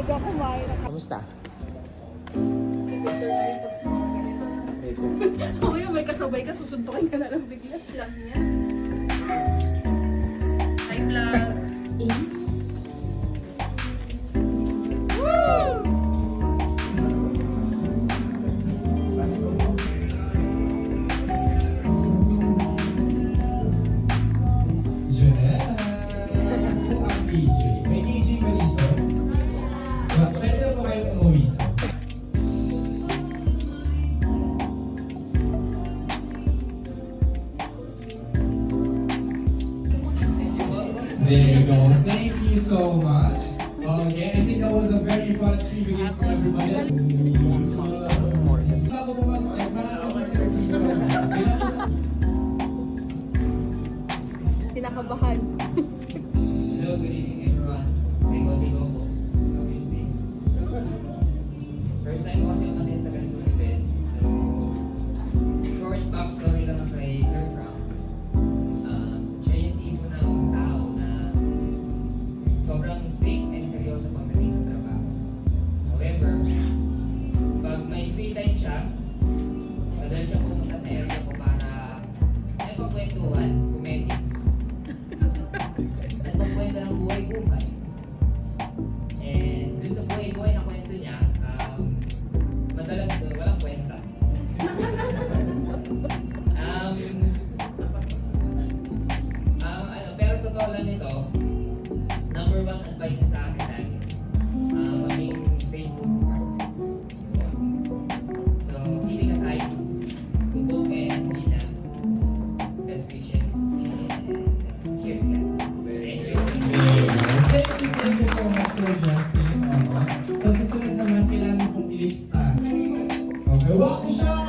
Bago ako kumain. Kamusta? Better na yung pag sa mga ganito. Mamaya may kasabay ka, susuntukin ka na lang bigla. Vlog niya. Hi vlog. May PG ba dito? Pwede na po kayong umuwi. There you go. Thank you so much. Okay, I think that was a very fun trivia for everybody. Bago po mag-start, makakasa sir dito. Kinakabahan. Hello, good evening everyone. May konti ko po. Obviously. First time ko kasi umatin sa ganitong event. So, short backstory lang ang kay Sir Frank. Siya yung tipo ng tao na sobrang strict and seryoso pagdating sa trabaho. However, pag may free time siya, madal siya pumunta sa area ko para may pagkwentuhan, comedies. At magkwento ng buhay-buhay. And dun sa buhay-buhay na kwento niya, madalas doon walang kwenta. Pero totoo lang nito, number one advice niya sa akin lagi, maging faithful sa partner. So, kidding aside, kubog and Gina, best wishes, and cheers guys. Thank you so much, Sir Justin. So, susunod naman, kailangan pong ilista. Okay, walk the shot!